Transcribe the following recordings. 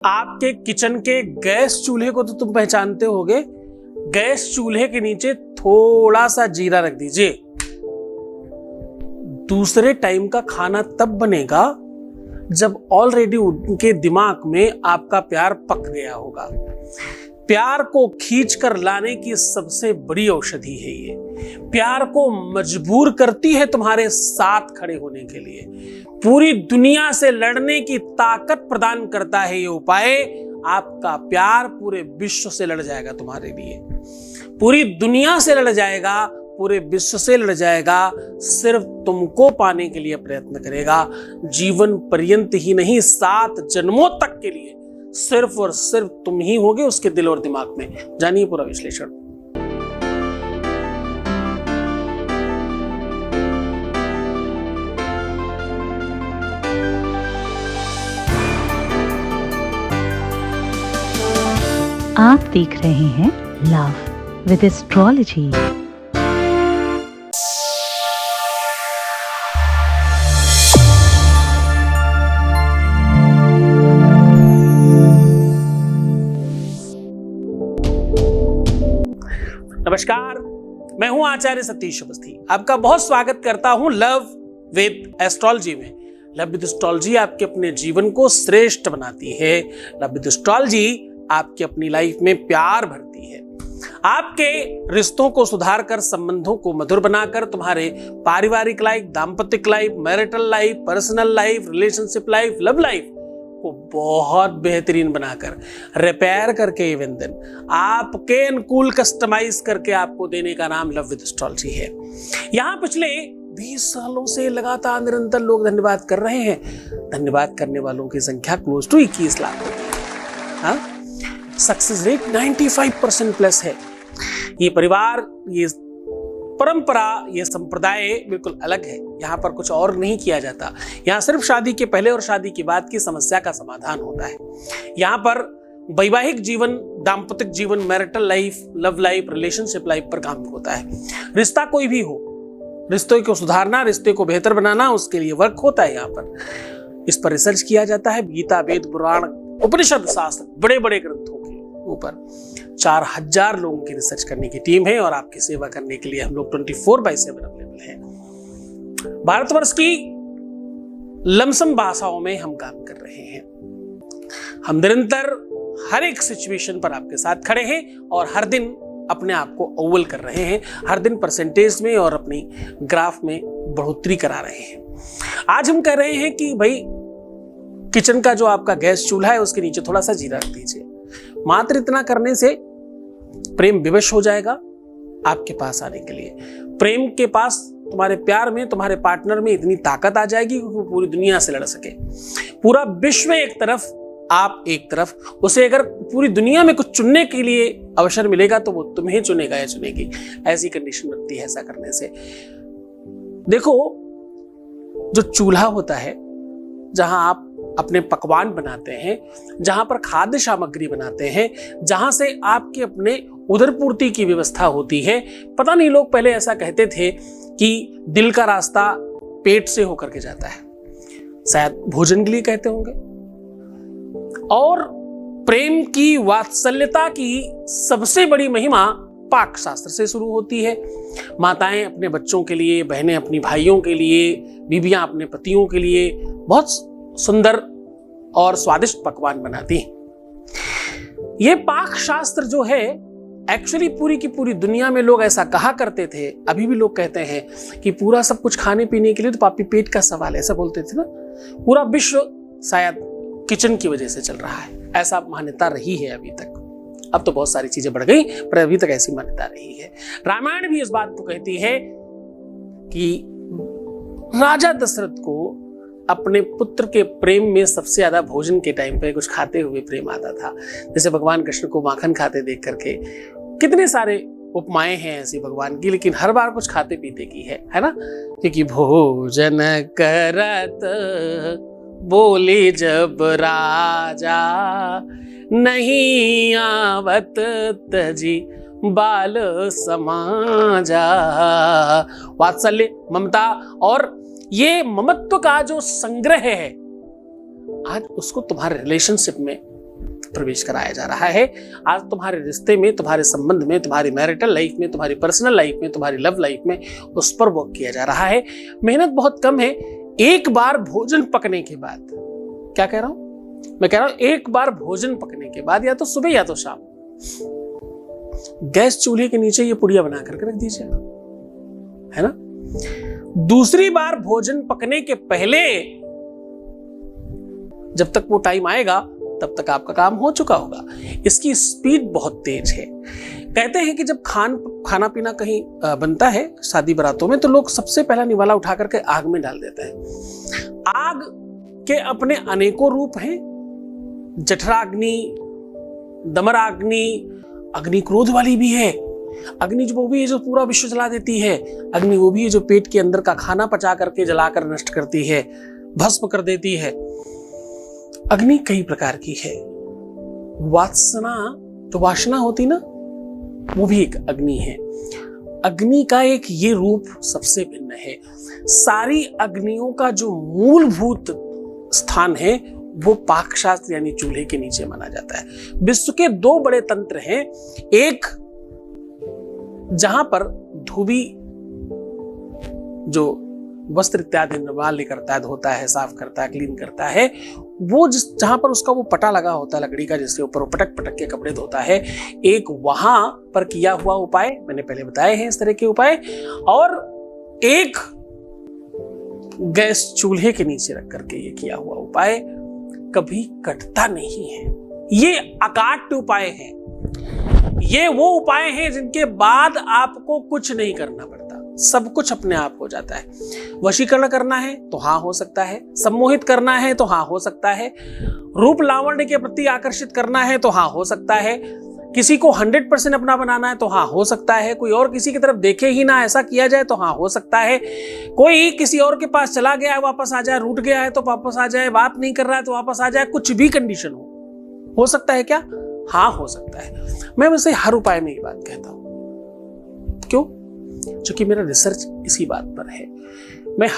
आपके किचन के गैस चूल्हे को तो तुम पहचानते होगे। गैस चूल्हे के नीचे थोड़ा सा जीरा रख दीजिए। दूसरे टाइम का खाना तब बनेगा जब ऑलरेडी उनके दिमाग में आपका प्यार पक गया होगा। प्यार को खींच कर लाने की सबसे बड़ी औषधि है ये। प्यार को मजबूर करती है तुम्हारे साथ खड़े होने के लिए। पूरी दुनिया से लड़ने की ताकत प्रदान करता है ये उपाय। आपका प्यार पूरे विश्व से लड़ जाएगा तुम्हारे लिए। पूरी दुनिया से लड़ जाएगा, पूरे विश्व से लड़ जाएगा। सिर्फ तुमको पाने के लिए प्रयत्न करेगा। जीवन पर्यंत ही नहीं, 7 जन्मों तक के लिए सिर्फ और सिर्फ तुम ही होगे उसके दिल और दिमाग में। जानिए पूरा विश्लेषण। आप देख रहे हैं लव विद एस्ट्रोलॉजी। नमस्कार, मैं हूं आचार्य सतीश अवस्थी। आपका बहुत स्वागत करता हूं लव विद एस्ट्रोलॉजी में। लव विद एस्ट्रोलॉजी आपके अपने जीवन को श्रेष्ठ बनाती है। लव विद एस्ट्रोलॉजी आपकी अपनी लाइफ में प्यार भरती है। आपके रिश्तों को सुधार कर, संबंधों को मधुर बनाकर तुम्हारे पारिवारिक लाइफ, दाम्पत्य life, marital life, personal life, relationship life, love life को बहुत बेहतरीन बनाकर, रिपेयर करके इवन देन आपके अनुकूल कस्टमाइज करके आपको देने का नाम लव विद एस्ट्रोलॉजी है। यहाँ पिछले 20 सालों से लगातार निरंतर लोग धन्यवाद कर रहे हैं। धन्यवाद करने वालों की संख्या क्लोज टू 21 लाख होती है। हाँ, सक्सेस रेट 95% प्लस है। ये परिवार, ये परंपरा, ये संप्रदाय बिल्कुल अलग है। यहाँ पर कुछ और नहीं किया जाता। यहाँ सिर्फ शादी के पहले और शादी के बाद की समस्या का समाधान होता है। यहाँ पर वैवाहिक जीवन, दाम्पत्य जीवन, marital life, love life, relationship life पर काम होता है। रिश्ता कोई भी हो, रिश्तों को सुधारना, रिश्ते को बेहतर बनाना, उसके लिए वर्क होता है। यहाँ पर इस पर रिसर्च किया जाता है। गीता, वेद, पुराण, उपनिषद, शास्त्र, बड़े बड़े ग्रंथों के ऊपर 4000 लोगों की रिसर्च करने की टीम है और आपकी सेवा करने के लिए हम लोग 24/7 अवेलेबल हैं। भारतवर्ष की लमसम भाषाओं में हम काम कर रहे हैं। हम निरंतर हर एक सिचुएशन पर आपके साथ खड़े हैं और हर दिन अपने आप को अव्वल कर रहे हैं। हर दिन परसेंटेज में और अपनी ग्राफ में बढ़ोतरी करा रहे हैं। आज हम कह रहे हैं कि भाई किचन का जो आपका गैस चूल्हा है उसके नीचे थोड़ा सा जीरा रख दीजिए। मात्र इतना करने से प्रेम विवश हो जाएगा आपके पास आने के लिए। प्रेम के पास, तुम्हारे प्यार में, तुम्हारे पार्टनर में इतनी ताकत आ जाएगी कि वो पूरी दुनिया से लड़ सके। पूरा विश्व एक तरफ, आप एक तरफ। उसे अगर पूरी दुनिया में कुछ चुनने के लिए अवसर मिलेगा तो वो तुम्हें चुनेगा या चुनेगी। ऐसी कंडीशन बनती है ऐसा करने से। देखो, जो चूल्हा होता है, जहां आप अपने पकवान बनाते हैं, जहां पर खाद्य सामग्री बनाते हैं, जहां से आपके अपने उदर पूर्ति की व्यवस्था होती है। पता नहीं, लोग पहले ऐसा कहते थे कि दिल का रास्ता पेट से होकर के जाता है। शायद भोजन के लिए कहते होंगे। और प्रेम की, वात्सल्यता की सबसे बड़ी महिमा पाक शास्त्र से शुरू होती है। माताएं अपने बच्चों के लिए, बहनें अपनी भाइयों के लिए, बीबियां अपने पतियों के लिए बहुत सुंदर और स्वादिष्ट पकवान बनाती हैं। ये पाक शास्त्र जो है, एक्चुअली पूरी की पूरी दुनिया में लोग ऐसा कहा करते थे, अभी भी लोग कहते हैं कि पूरा सब कुछ खाने पीने के लिए तो पापी पेट का सवाल है, ऐसा बोलते थे ना। पूरा विश्व शायद किचन की वजह से चल रहा है, ऐसा मान्यता रही है अभी तक। अब तो बहुत सारी चीजें बढ़ गई, पर अभी तक ऐसी मान्यता रही है। रामायण भी इस बात को कहती है कि राजा दशरथ को अपने पुत्र के प्रेम में सबसे ज्यादा भोजन के टाइम पे कुछ खाते हुए प्रेम आता था। जैसे भगवान कृष्ण को माखन खाते देख करके, कितने सारे उपमाएं हैं ऐसी भगवान की, लेकिन हर बार कुछ खाते पीते की है ना। क्योंकि भोजन करत बोले जब राजा, नहीं आवत तजी बाल समाजा। वात्सल्य, ममता और ये ममत्व का जो संग्रह है, आज उसको तुम्हारे रिलेशनशिप में प्रवेश कराया जा रहा है। आज तुम्हारे रिश्ते में, तुम्हारे संबंध में, तुम्हारी मैरिटल लाइफ में, तुम्हारी पर्सनल लाइफ में, तुम्हारी लव लाइफ में उस पर वर्क किया जा रहा है। मेहनत बहुत कम है। एक बार भोजन पकने के बाद, क्या कह रहा हूं मैं, कह रहा हूं एक बार भोजन पकने के बाद, या तो सुबह या तो शाम, गैस चूल्हे के नीचे ये पुड़िया बना करके रख दीजिए, है ना। दूसरी बार भोजन पकने के पहले, जब तक वो टाइम आएगा तब तक आपका काम हो चुका होगा। इसकी स्पीड बहुत तेज है। कहते हैं कि जब खाना पीना कहीं बनता है शादी बारातों में, तो लोग सबसे पहला निवाला उठा करके आग में डाल देते हैं। आग के अपने अनेकों रूप हैं। जठराग्नि, दमराग्नि, अग्नि क्रोध वाली भी है। अग्नि जो वो भी है जो पूरा विश्व जला देती है। अग्नि वो भी है जो पेट के अंदर का खाना पचा करके जलाकर नष्ट करती है, भस्म कर देती है। अग्नि कई प्रकार की है। वासना, जो वासना होती ना, वो भी एक अग्नि है। अग्नि का एक ये रूप सबसे भिन्न है। सारी अग्नियों का जो मूलभूत स्थान है वो पाकशास्त्र यानी चूल्हे के नीचे माना जाता है। विश्व के दो बड़े तंत्र हैं। एक जहां पर धोबी जो वस्त्र इत्यादि निर्माल्य करता है, धोता है, साफ करता है, क्लीन करता है, वो जहां पर उसका वो पटा लगा होता है लकड़ी का, जिसके ऊपर वो पटक पटक के कपड़े धोता है, एक वहां पर किया हुआ उपाय, मैंने पहले बताए हैं इस तरह के उपाय, और एक गैस चूल्हे के नीचे रख करके ये किया हुआ उपाय कभी कटता नहीं है। ये अकाट्य उपाय है। ये वो उपाय हैं जिनके बाद आपको कुछ नहीं करना पड़ता, सब कुछ अपने आप हो जाता है। वशीकरण करना है तो हाँ हो सकता है, सम्मोहित करना है तो हाँ हो सकता है, रूप लावण्य के प्रति आकर्षित करना है तो हाँ हो सकता है, किसी को 100% अपना बनाना है तो हाँ हो सकता है, कोई और किसी की तरफ देखे ही ना ऐसा किया जाए तो हाँ हो सकता है, कोई किसी और के पास चला गया है वापस आ जाए, रूठ गया है तो वापस आ जाए, बात नहीं कर रहा है तो वापस आ जाए, कुछ भी कंडीशन हो सकता है क्या? हाँ हो सकता है। मैं वैसे हर उपाय में ये बात कहता हूं। क्यों? क्योंकि मेरा रिसर्च इसी बात पर है। मैं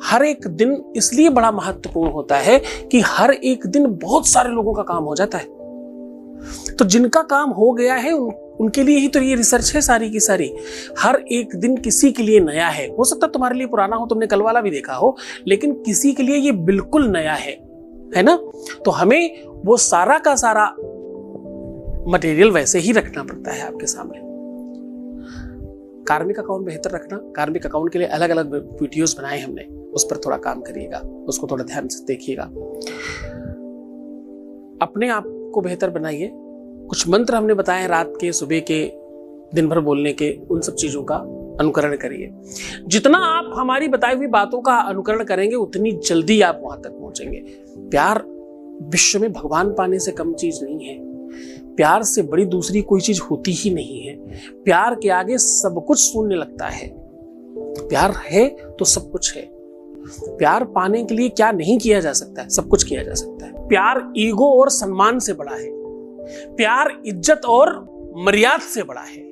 हर एक दिन इसलिए बड़ा महत्वपूर्ण होता है कि हर एक दिन बहुत सारे लोगों का काम हो जाता है। तो जिनका काम हो गया है उनके लिए ही तो ये रिसर्च है सारी की सारी। हर एक दिन किसी के लिए नया है। हो सकता है तुम्हारे लिए पुराना हो, तुमने कल वाला भी देखा हो, लेकिन किसी के लिए ये बिल्कुल नया है ना। तो हमें वो सारा का सारा मटेरियल वैसे ही रखना पड़ता है आपके सामने। कार्मिक अकाउंट बेहतर रखना, कार्मिक अकाउंट के लिए अलग अलग वीडियोस बनाए हमने, उस पर थोड़ा काम करिएगा, उसको थोड़ा ध्यान से देखिएगा। अपने आप को बेहतर बनाइए। कुछ मंत्र हमने बताए हैं रात के, सुबह के, दिन भर बोलने के, उन सब चीजों का अनुकरण करिए। जितना आप हमारी बताई हुई बातों का अनुकरण करेंगे उतनी जल्दी आप वहां तक पहुंचेंगे। प्यार विश्व में भगवान पाने से कम चीज नहीं है। प्यार से बड़ी दूसरी कोई चीज होती ही नहीं है। प्यार के आगे सब कुछ शून्य लगता है। प्यार है तो सब कुछ है। प्यार पाने के लिए क्या नहीं किया जा सकता है? सब कुछ किया जा सकता है। प्यार ईगो और सम्मान से बड़ा है। प्यार इज्जत और मर्यादा से बड़ा है।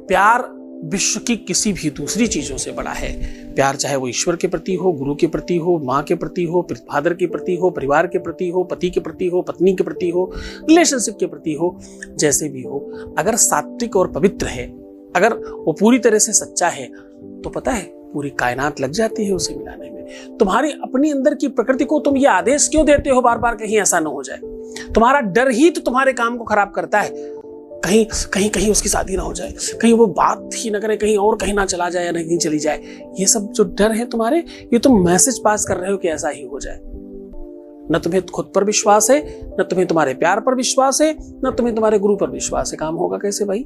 प्यार विश्व की किसी भी दूसरी चीजों से बड़ा है। प्यार चाहे वो ईश्वर के प्रति हो, गुरु के प्रति हो, माँ के प्रति हो, फादर के प्रति हो, परिवार के प्रति हो, पति के प्रति हो, पत्नी के प्रति हो, रिलेशनशिप के प्रति हो, जैसे भी हो, अगर सात्विक और पवित्र है, अगर वो पूरी तरह से सच्चा है, तो पता है पूरी कायनात लग जाती है उसे मिलाने में। तुम्हारी अपनी अंदर की प्रकृति को तुम ये आदेश क्यों देते हो बार बार कहीं ऐसा न हो जाए? तुम्हारा डर ही तो तुम्हारे काम को खराब करता है। कहीं उसकी शादी ना हो जाए, कहीं वो बात ही ना करे, कहीं और कहीं ना चला जाए या नहीं चली जाए। ये सब जो डर है तुम्हारे, ये तुम मैसेज पास कर रहे हो कि ऐसा ही हो जाए। न तुम्हें खुद पर विश्वास है, न तुम्हें तुम्हारे प्यार पर विश्वास है, न तुम्हें तुम्हारे गुरु पर विश्वास है। काम होगा कैसे भाई?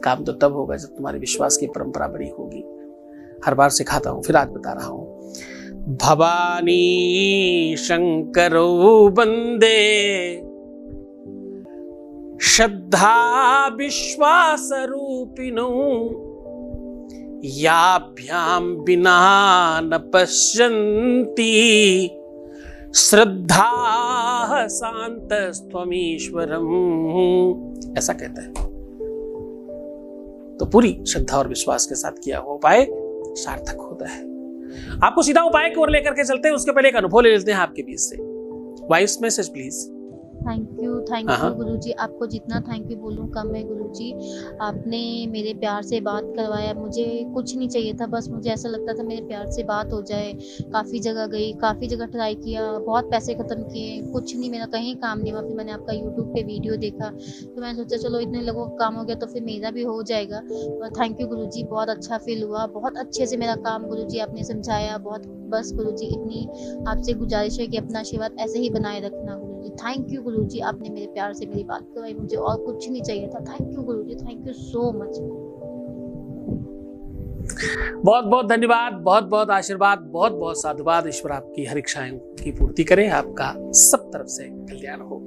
काम तो तब होगा जब तुम्हारे विश्वास की परंपरा बड़ी होगी। हर बार सिखाता हूं, फिर आज बता रहा हूं। भवानी शंकरो वंदे श्रद्धा विश्वास रूपिणो याभ्याम बिना न पश्यन्ति श्रद्धा शांतस्त्वमीश्वरम्, ऐसा कहता है। तो पूरी श्रद्धा और विश्वास के साथ किया हुआ उपाय सार्थक होता है। आपको सीधा उपाय की ओर लेकर के चलते हैं, उसके पहले एक अनुभव ले लेते हैं आपके बीच से। Voice message please. Thank you Guruji. आपको जितना थैंक यू बोलूँ कम है गुरुजी। आपने मेरे प्यार से बात करवाया, मुझे कुछ नहीं चाहिए था, बस मुझे ऐसा लगता था मेरे प्यार से बात हो जाए। काफ़ी जगह गई, काफ़ी जगह ट्राई किया, बहुत पैसे ख़त्म किए, कुछ नहीं, मेरा कहीं काम नहीं हुआ। फिर मैंने आपका यूट्यूब पे वीडियो देखा, तो मैंने सोचा चलो इतने लोगों का काम हो गया तो फिर मेरा भी हो जाएगा। और थैंक यू गुरुजी, बहुत अच्छा फील हुआ, बहुत अच्छे से मेरा काम गुरुजी आपने समझाया। बहुत बस गुरुजी इतनी आपसे गुजारिश है कि अपना आशीर्वाद ऐसे ही बनाए रखना गुरुजी। थैंक यू गुरुजी, आपने मेरे प्यार से मेरी बात करवाई, मुझे और कुछ नहीं चाहिए था। Thank you Guruji, thank you so much. बहुत बहुत धन्यवाद, बहुत बहुत आशीर्वाद, बहुत बहुत साधुवाद। ईश्वर आपकी हर इच्छाएं की पूर्ति करे, आपका सब तरफ से कल्याण हो।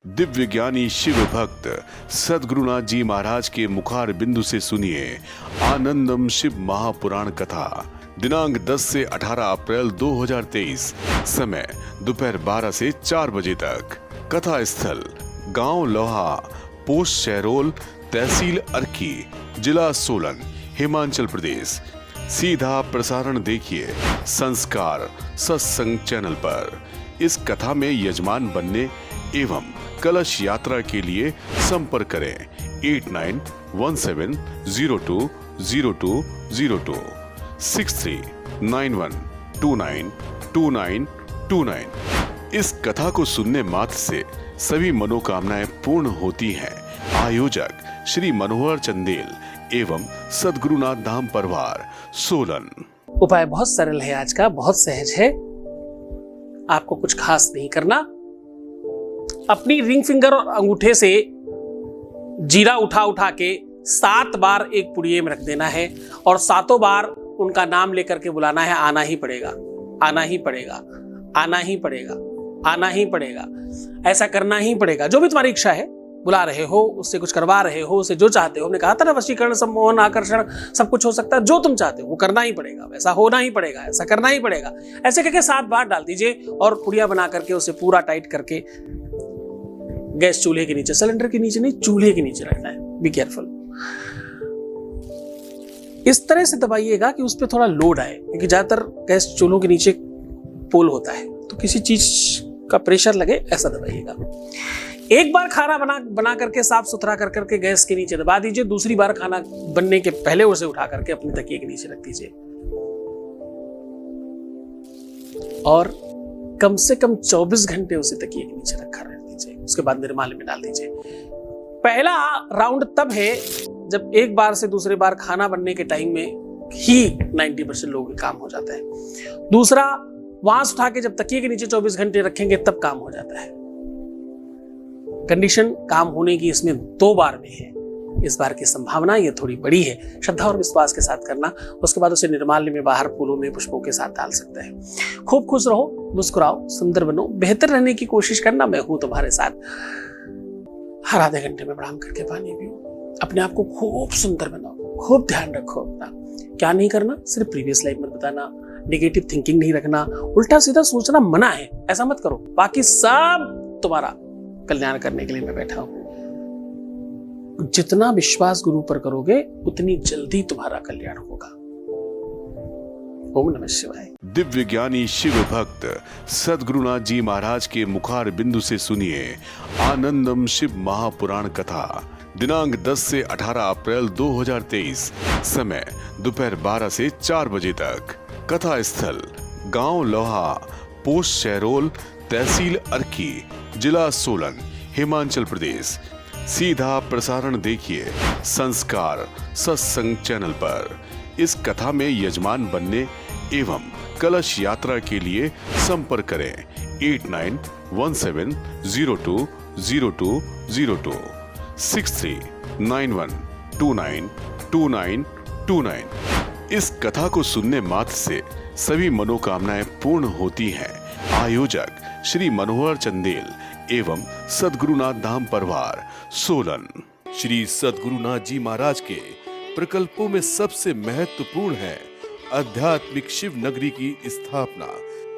दिव्य ज्ञानी शिव भक्त सद्गुरुनाथ जी महाराज के मुखार बिंदु से सुनिए आनंदम शिव महापुराण कथा। दिनांक 10 से 18 अप्रैल 2023, समय दोपहर 12 से 4 बजे तक। कथा स्थल गांव लोहा, पोस्ट शहरोल, तहसील अर्की, जिला सोलन, हिमाचल प्रदेश। सीधा प्रसारण देखिए संस्कार सत्संग चैनल पर। इस कथा में यजमान बनने एवं कलश यात्रा के लिए संपर्क करें 8917020202 6391292929। इस कथा को सुनने मात्र से सभी मनोकामनाएं पूर्ण होती हैं। आयोजक श्री मनोहर चंदेल एवं सद्गुरुनाथ धाम परिवार सोलन। उपाय बहुत सरल है आज का, बहुत सहज है, आपको कुछ खास नहीं करना। अपनी रिंग फिंगर और अंगूठे से जीरा उठा उठा के 7 बार एक पुड़िये में रख देना है और 7 बार उनका नाम लेकर के बुलाना है। आना ही पड़ेगा, आना ही पड़ेगा, आना ही पड़ेगा, आना ही पड़ेगा, ऐसा करना ही पड़ेगा। जो भी तुम्हारी इच्छा है, बुला रहे हो, उससे कुछ करवा रहे हो, उससे जो चाहते हो, हमने कहा था ना वशीकरण, सम्मोहन, आकर्षण सब कुछ हो सकता है। जो तुम चाहते हो वो करना ही पड़ेगा, वैसा होना ही पड़ेगा, ऐसा करना ही पड़ेगा। ऐसे करके 7 बार डाल दीजिए और पुड़िया बना करके उसे पूरा टाइट करके गैस चूल्हे के नीचे, सिलेंडर के नीचे नहीं, चूल्हे के नीचे रखना है। Be careful. इस तरह से दबाइएगा कि उस पर थोड़ा लोड आए, क्योंकि ज्यादातर गैस चूल्हों के नीचे पोल होता है, तो किसी चीज का प्रेशर लगे ऐसा दबाइएगा। एक बार खाना बना करके साफ सुथरा कर करके गैस के नीचे दबा दीजिए। दूसरी बार खाना बनने के पहले उसे उठा करके अपने तकिए के नीचे रख दीजिए और कम से कम 24 घंटे उसे तकिए के नीचे रखा रह दीजिए। उसके बाद निर्माल्य में डाल दीजिए। पहला राउंड तब है जब एक बार से दूसरे बार खाना बनने के टाइम में ही 90% लोगों का काम हो जाता है। दूसरा, वहां से उठा के जब तकिए के नीचे 24 घंटे रखेंगे तब काम हो जाता है। कंडीशन काम होने की इसमें 2 बार में है। इस बार की संभावना ये थोड़ी बड़ी है। श्रद्धा और विश्वास के साथ करना। उसके बाद उसे निर्माल्य में, बाहर फूलों में, पुष्पों के साथ डाल सकते हैं। खूब खुश रहो, मुस्कुराओ, सुंदर बनो, बेहतर रहने की कोशिश करना। मैं हूं तुम्हारे साथ। हर आधे घंटे में प्रणाम करके पानी पियो। अपने आप को खूब सुंदर बनाओ, खूब ध्यान रखो अपना। क्या नहीं करना, सिर्फ प्रीवियस लाइफ मत बताना, नेगेटिव थिंकिंग नहीं रखना, उल्टा सीधा सोचना मना है, ऐसा मत करो। बाकी सब तुम्हारा कल्याण करने के लिए मैं बैठा हूं। जितना विश्वास गुरु पर करोगे उतनी जल्दी तुम्हारा कल्याण होगा। ओम नमः शिवाय। दिव्य ज्ञानी शिव भक्त सद्गुरुनाथ जी महाराज के मुखार बिंदु से सुनिए आनंदम शिव महापुराण कथा। दिनांक 10 से 18 अप्रैल 2023, समय दोपहर 12 से 4 बजे तक। कथा स्थल गांव लोहा, पोस्ट शहरोल, तहसील अर्की, जिला सोलन, हिमाचल प्रदेश। सीधा प्रसारण देखिए संस्कार सत्संग चैनल पर। इस कथा में यजमान बनने एवं कलश यात्रा के लिए संपर्क करें 8917020202 6391292929। इस कथा को सुनने मात्र से सभी मनोकामनाएं पूर्ण होती हैं। आयोजक श्री मनोहर चंदेल एवं सद्गुरुनाथ धाम परिवार सोलन। श्री सद्गुरुनाथ जी महाराज के प्रकल्पों में सबसे महत्वपूर्ण है आध्यात्मिक शिव नगरी की स्थापना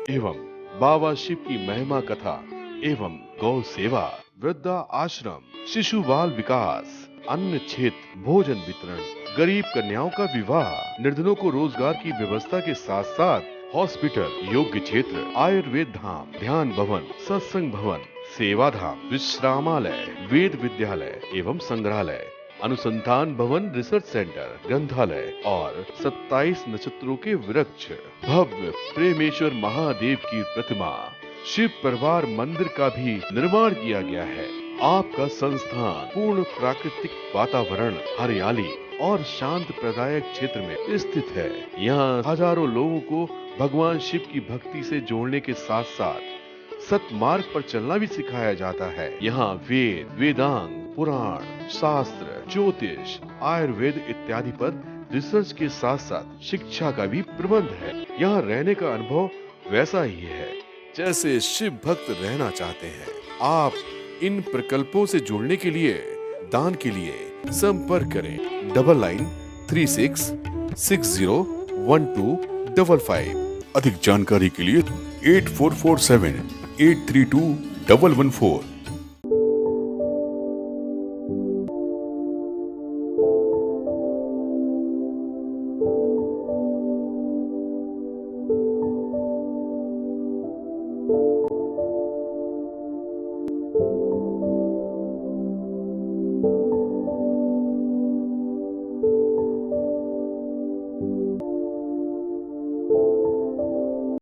एवं बाबा शिव की महिमा कथा एवं गौ सेवा, वृद्धा आश्रम, शिशु बाल विकास, अन्न क्षेत्र, भोजन वितरण, गरीब कन्याओं का विवाह, निर्धनों को रोजगार की व्यवस्था के साथ साथ हॉस्पिटल, योग्य क्षेत्र, आयुर्वेद धाम, ध्यान भवन, सत्संग भवन, सेवा धाम, विश्रामालय, वेद विद्यालय एवं संग्रहालय, अनुसंधान भवन, रिसर्च सेंटर, ग्रंथालय और 27 नक्षत्रों के वृक्ष, भव्य प्रेमेश्वर महादेव की प्रतिमा, शिव परिवार मंदिर का भी निर्माण किया गया है। आपका संस्थान पूर्ण प्राकृतिक वातावरण, हरियाली और शांत प्रदायक क्षेत्र में स्थित है। यहाँ हजारों लोगों को भगवान शिव की भक्ति से जोड़ने के साथ साथ सतमार्ग पर चलना भी सिखाया जाता है। यहाँ वेद, वेदांग, पुराण, शास्त्र, ज्योतिष, आयुर्वेद इत्यादि पर रिसर्च के साथ साथ शिक्षा का भी प्रबंध है। यहाँ रहने का अनुभव वैसा ही है जैसे शिव भक्त रहना चाहते हैं। आप इन प्रकल्पों से जुड़ने के लिए, दान के लिए संपर्क करें 9936601255। अधिक जानकारी के लिए 8447832114